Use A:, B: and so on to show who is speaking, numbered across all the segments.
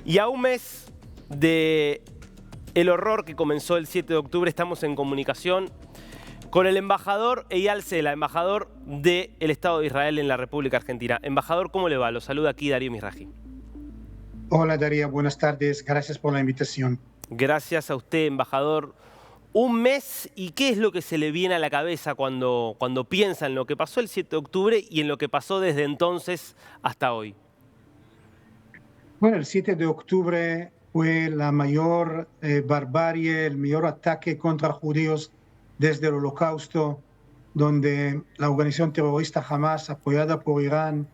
A: Y a un mes de el horror que comenzó el 7 de octubre, estamos en comunicación con el embajador Eyal Sela, embajador del Estado de Israel en la República Argentina. Embajador, ¿cómo le va? Lo saluda aquí Darío Mizrahi.
B: Hola Darío, buenas tardes. Gracias por la invitación.
A: Gracias a usted, embajador. Un mes, ¿y qué es lo que se le viene a la cabeza cuando piensa en lo que pasó el 7 de octubre y en lo que pasó desde entonces hasta hoy?
B: Bueno, el 7 de octubre fue la mayor barbarie, el mayor ataque contra judíos desde el Holocausto, donde la organización terrorista Hamas, apoyada por Irán,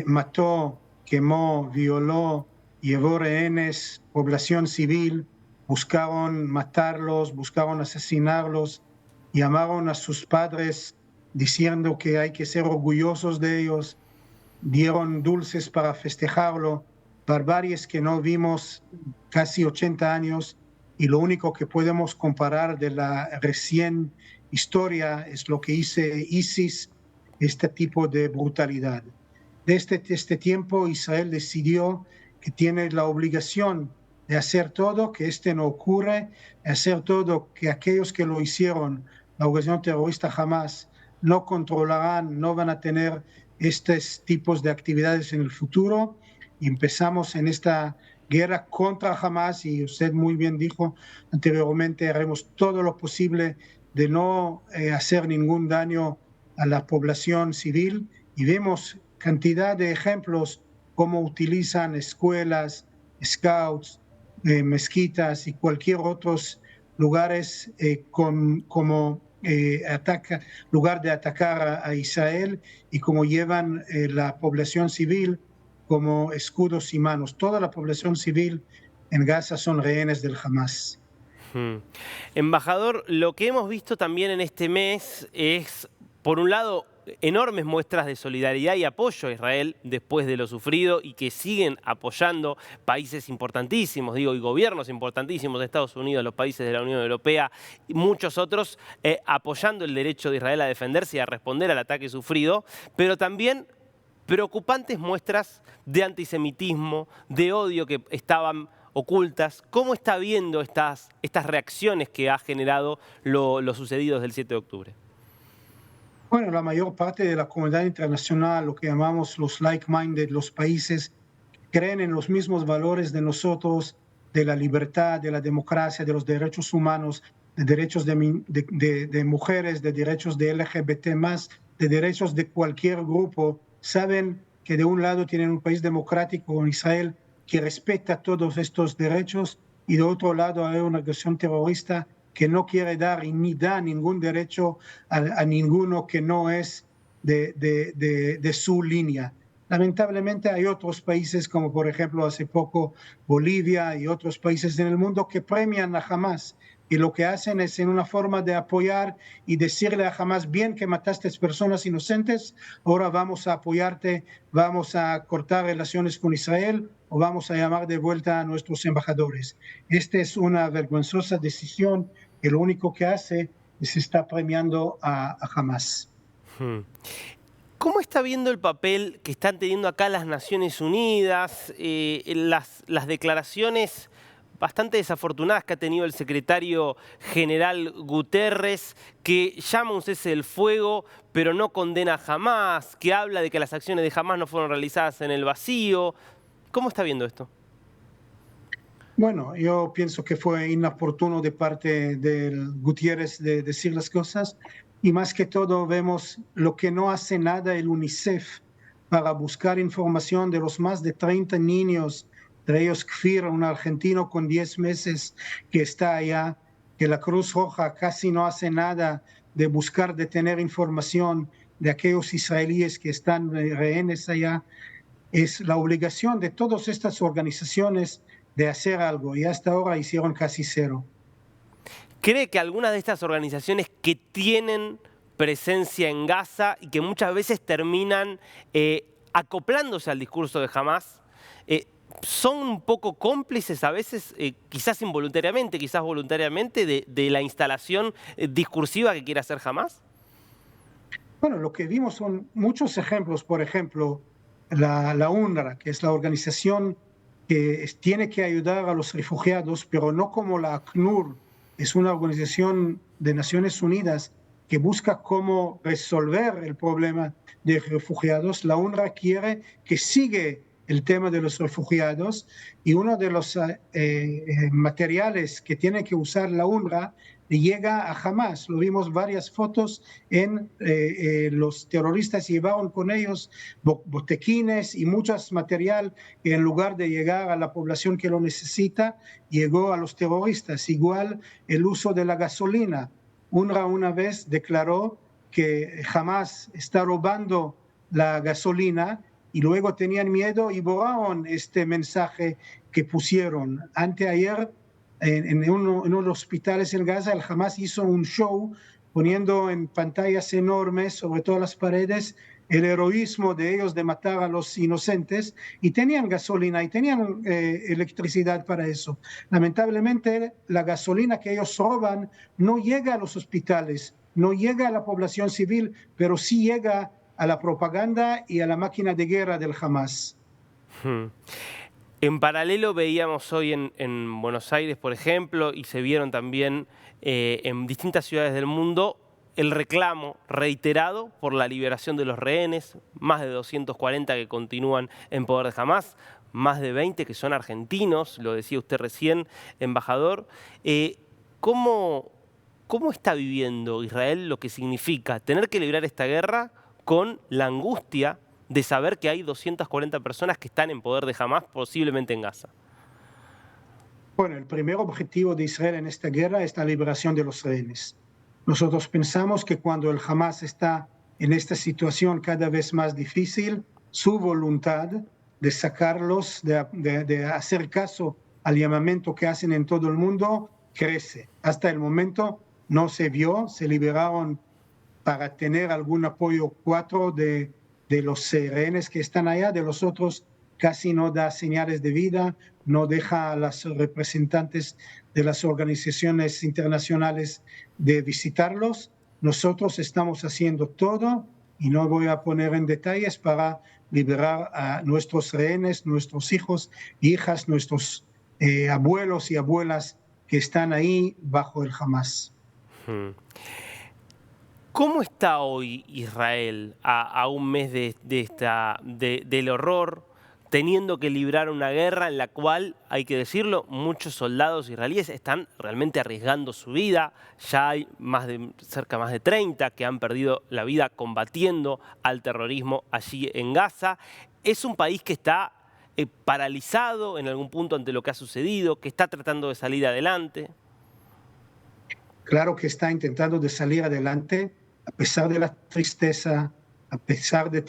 B: mató, quemó, violó, llevó rehenes, población civil, buscaron matarlos, buscaron asesinarlos, llamaron a sus padres diciendo que hay que ser orgullosos de ellos, dieron dulces para festejarlo, barbaries que no vimos casi 80 años, y lo único que podemos comparar de la recién historia es lo que hice ISIS, este tipo de brutalidad. Desde este tiempo Israel decidió que tiene la obligación de hacer todo, que no ocurre, de hacer todo, que aquellos que lo hicieron, la organización terrorista Hamas, no controlarán, no van a tener estos tipos de actividades en el futuro. Y empezamos en esta guerra contra Hamas, y usted muy bien dijo anteriormente, haremos todo lo posible de no hacer ningún daño a la población civil, y vemos cantidad de ejemplos cómo utilizan escuelas, scouts, mezquitas y cualquier otros lugares como lugar de atacar a Israel, y cómo llevan la población civil como escudos y manos. Toda la población civil en Gaza son rehenes del Hamas.
A: Embajador, lo que hemos visto también en este mes es, por un lado, enormes muestras de solidaridad y apoyo a Israel después de lo sufrido, y que siguen apoyando países importantísimos, y gobiernos importantísimos de Estados Unidos, los países de la Unión Europea y muchos otros, apoyando el derecho de Israel a defenderse y a responder al ataque sufrido, pero también preocupantes muestras de antisemitismo, de odio que estaban ocultas. ¿Cómo está viendo estas reacciones que ha generado lo sucedido desde el 7 de octubre?
B: Bueno, la mayor parte de la comunidad internacional, lo que llamamos los like-minded, los países que creen en los mismos valores de nosotros, de la libertad, de la democracia, de los derechos humanos, de derechos de mujeres, de derechos de LGBT+, de derechos de cualquier grupo, saben que de un lado tienen un país democrático como Israel que respeta todos estos derechos, y de otro lado hay una organización terrorista que no quiere dar y ni da ningún derecho a ninguno que no es de su línea. Lamentablemente hay otros países, como por ejemplo hace poco Bolivia y otros países en el mundo, que premian a Hamas, y lo que hacen es en una forma de apoyar y decirle a Hamas: bien que mataste personas inocentes, ahora vamos a apoyarte, vamos a cortar relaciones con Israel, o vamos a llamar de vuelta a nuestros embajadores. Esta es una vergonzosa decisión que lo único que hace es estar premiando a Hamas.
A: ¿Cómo está viendo el papel que están teniendo acá las Naciones Unidas, las declaraciones bastante desafortunadas que ha tenido el secretario general Guterres, que llama un cese del fuego, pero no condena a Hamas, que habla de que las acciones de Hamas no fueron realizadas en el vacío? ¿Cómo está viendo esto?
B: Bueno, yo pienso que fue inoportuno de parte del Gutiérrez de decir las cosas, y más que todo vemos lo que no hace nada el UNICEF para buscar información de los más de 30 niños, de ellos Kfir, un argentino con 10 meses que está allá, que la Cruz Roja casi no hace nada de buscar, de tener información de aquellos israelíes que están rehenes allá. Es la obligación de todas estas organizaciones de hacer algo, y hasta ahora hicieron casi cero.
A: ¿Cree que algunas de estas organizaciones que tienen presencia en Gaza y que muchas veces terminan acoplándose al discurso de Hamas, son un poco cómplices a veces, quizás involuntariamente, quizás voluntariamente, de la instalación discursiva que quiere hacer Hamas?
B: Bueno, lo que vimos son muchos ejemplos. Por ejemplo, la UNRWA, que es la organización que tiene que ayudar a los refugiados, pero no como la ACNUR, es una organización de Naciones Unidas que busca cómo resolver el problema de refugiados. La UNRWA quiere que siga el tema de los refugiados y uno de los materiales que tiene que usar la UNRWA llega a Hamas. Lo vimos varias fotos en los terroristas llevaron con ellos botequines y muchos material que en lugar de llegar a la población que lo necesita, llegó a los terroristas. Igual el uso de la gasolina. UNRWA una vez declaró que Hamas está robando la gasolina y luego tenían miedo y borraron este mensaje que pusieron. Anteayer, en uno de los hospitales en Gaza, el Hamas hizo un show poniendo en pantallas enormes sobre todas las paredes el heroísmo de ellos de matar a los inocentes, y tenían gasolina y tenían electricidad para eso. Lamentablemente, la gasolina que ellos roban no llega a los hospitales, no llega a la población civil, pero sí llega a la propaganda y a la máquina de guerra del Hamas.
A: En paralelo veíamos hoy en Buenos Aires, por ejemplo, y se vieron también en distintas ciudades del mundo, el reclamo reiterado por la liberación de los rehenes, más de 240 que continúan en poder de Hamas, más de 20 que son argentinos, lo decía usted recién, embajador. ¿Cómo está viviendo Israel lo que significa tener que librar esta guerra con la angustia de saber que hay 240 personas que están en poder de Hamas, posiblemente en Gaza?
B: Bueno, el primer objetivo de Israel en esta guerra es la liberación de los rehenes. Nosotros pensamos que cuando el Hamas está en esta situación cada vez más difícil, su voluntad de sacarlos, de hacer caso al llamamiento que hacen en todo el mundo, crece. Hasta el momento no se vio, se liberaron para tener algún apoyo 4 de los rehenes que están allá, de los otros casi no da señales de vida, no deja a los representantes de las organizaciones internacionales de visitarlos. Nosotros estamos haciendo todo, y no voy a poner en detalles, para liberar a nuestros rehenes, nuestros hijos, hijas, nuestros abuelos y abuelas que están ahí bajo el Hamas.
A: ¿Cómo está hoy Israel a un mes del horror, teniendo que librar una guerra en la cual, hay que decirlo, muchos soldados israelíes están realmente arriesgando su vida? Ya hay cerca de 30 que han perdido la vida combatiendo al terrorismo allí en Gaza. Es un país que está paralizado en algún punto ante lo que ha sucedido, que está tratando de salir adelante.
B: Claro que está intentando de salir adelante, a pesar de la tristeza, a pesar de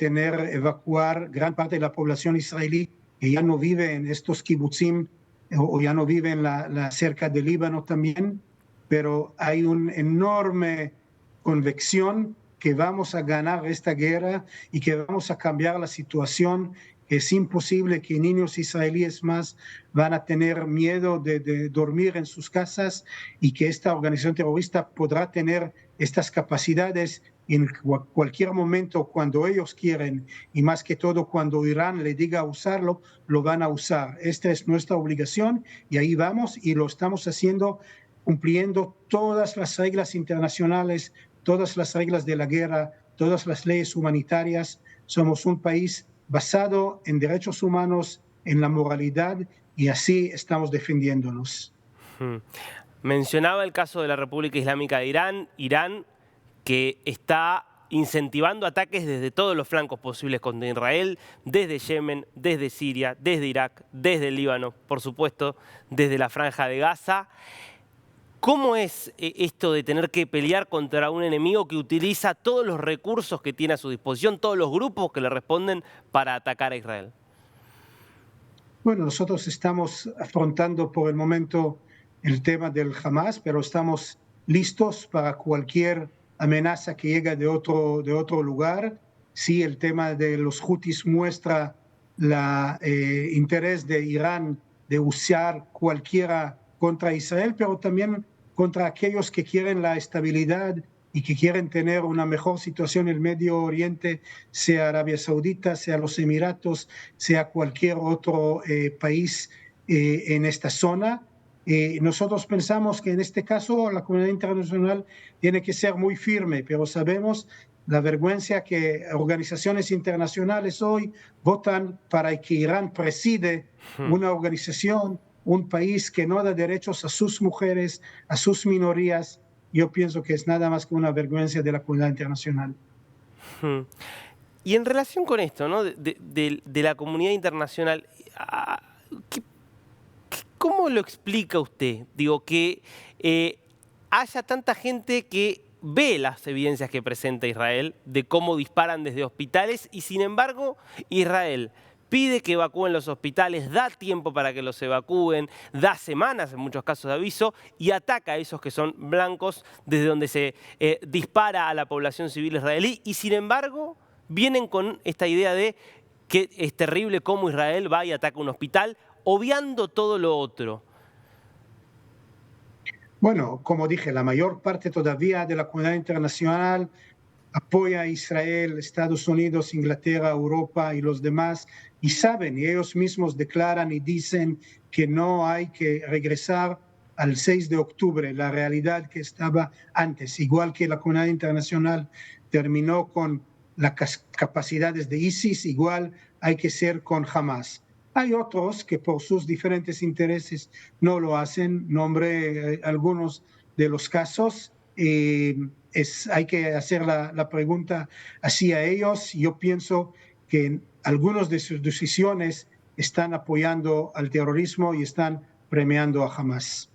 B: evacuar gran parte de la población israelí que ya no vive en estos kibutzim o ya no vive cerca del Líbano también, pero hay una enorme convicción que vamos a ganar esta guerra y que vamos a cambiar la situación. Es imposible que niños israelíes más van a tener miedo de dormir en sus casas, y que esta organización terrorista podrá tener estas capacidades en cualquier momento cuando ellos quieren, y más que todo cuando Irán le diga usarlo, lo van a usar. Esta es nuestra obligación y ahí vamos, y lo estamos haciendo cumpliendo todas las reglas internacionales, todas las reglas de la guerra, todas las leyes humanitarias. Somos un país basado en derechos humanos, en la moralidad, y así estamos defendiéndonos.
A: Mencionaba el caso de la República Islámica de Irán, que está incentivando ataques desde todos los flancos posibles contra Israel, desde Yemen, desde Siria, desde Irak, desde el Líbano, por supuesto, desde la Franja de Gaza. ¿Cómo es esto de tener que pelear contra un enemigo que utiliza todos los recursos que tiene a su disposición, todos los grupos que le responden para atacar a Israel?
B: Bueno, nosotros estamos afrontando por el momento el tema del Hamas, pero estamos listos para cualquier amenaza que llegue de otro lugar. Sí, el tema de los Houthis muestra el interés de Irán de usar cualquiera contra Israel, pero también contra aquellos que quieren la estabilidad y que quieren tener una mejor situación en el Medio Oriente, sea Arabia Saudita, sea los Emiratos, sea cualquier otro país en esta zona. Nosotros pensamos que en este caso la comunidad internacional tiene que ser muy firme, pero sabemos la vergüenza que organizaciones internacionales hoy votan para que Irán preside una organización, un país que no da derechos a sus mujeres, a sus minorías. Yo pienso que es nada más que una vergüenza de la comunidad internacional.
A: Y en relación con esto, ¿no? de la comunidad internacional, ¿qué ¿cómo lo explica usted? Digo, que haya tanta gente que ve las evidencias que presenta Israel de cómo disparan desde hospitales y sin embargo Israel pide que evacúen los hospitales, da tiempo para que los evacúen, da semanas en muchos casos de aviso y ataca a esos que son blancos desde donde se dispara a la población civil israelí y sin embargo vienen con esta idea de que es terrible cómo Israel va y ataca un hospital obviando todo lo otro.
B: Bueno, como dije, la mayor parte todavía de la comunidad internacional apoya a Israel, Estados Unidos, Inglaterra, Europa y los demás, y saben, y ellos mismos declaran y dicen que no hay que regresar al 6 de octubre, la realidad que estaba antes, igual que la comunidad internacional terminó con las capacidades de ISIS, igual hay que ser con Hamas. Hay otros que por sus diferentes intereses no lo hacen. Nombré algunos de los casos. Hay que hacer la pregunta hacia ellos. Yo pienso que algunos de sus decisiones están apoyando al terrorismo y están premiando a Hamas.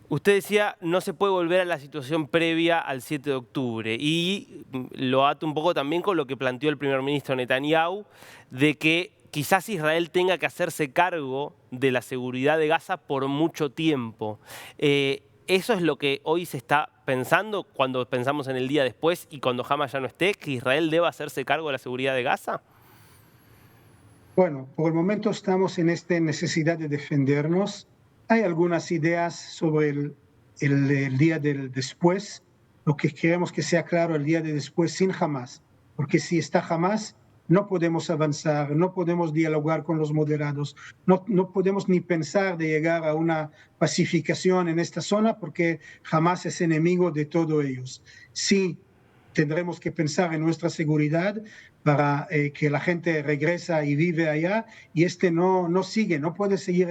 A: Usted decía, no se puede volver a la situación previa al 7 de octubre y lo ato un poco también con lo que planteó el primer ministro Netanyahu, de que quizás Israel tenga que hacerse cargo de la seguridad de Gaza por mucho tiempo. ¿Eso es lo que hoy se está pensando cuando pensamos en el día después y cuando Hamas ya no esté, que Israel deba hacerse cargo de la seguridad de Gaza?
B: Bueno, por el momento estamos en esta necesidad de defendernos. Hay algunas ideas sobre el día del después. Lo que queremos que sea claro el día de después sin Hamas, porque si está Hamas no podemos avanzar, no podemos dialogar con los moderados, no podemos ni pensar de llegar a una pacificación en esta zona porque Hamas es enemigo de todos ellos. Sí, tendremos que pensar en nuestra seguridad para que la gente regresa y vive allá y no sigue, no puede seguir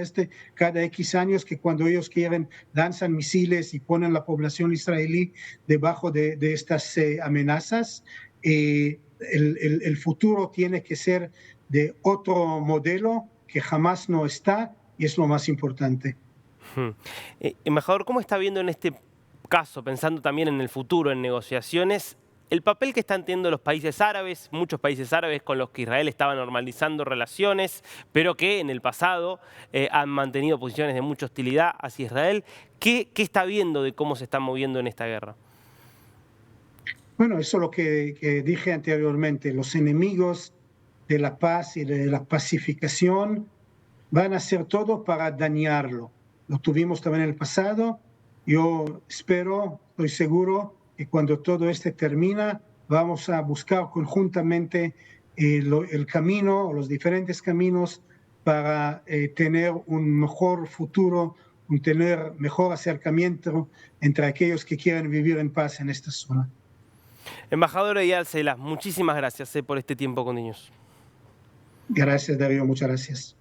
B: cada X años que cuando ellos quieren lanzan misiles y ponen la población israelí debajo de estas amenazas. El futuro tiene que ser de otro modelo que jamás no está y es lo más importante.
A: Embajador, ¿cómo está viendo en este caso, pensando también en el futuro, en negociaciones, el papel que están teniendo los países árabes, muchos países árabes con los que Israel estaba normalizando relaciones, pero que en el pasado han mantenido posiciones de mucha hostilidad hacia Israel? ¿Qué está viendo de cómo se están moviendo en esta guerra?
B: Bueno, eso es lo que dije anteriormente. Los enemigos de la paz y de la pacificación van a hacer todo para dañarlo. Lo tuvimos también en el pasado. Yo espero, estoy seguro, que cuando todo termina, vamos a buscar conjuntamente el camino, los diferentes caminos para tener un mejor futuro, tener mejor acercamiento entre aquellos que quieren vivir en paz en esta zona.
A: Embajador Eyal Cela, muchísimas gracias por este tiempo con niños.
B: Gracias, Darío, muchas gracias.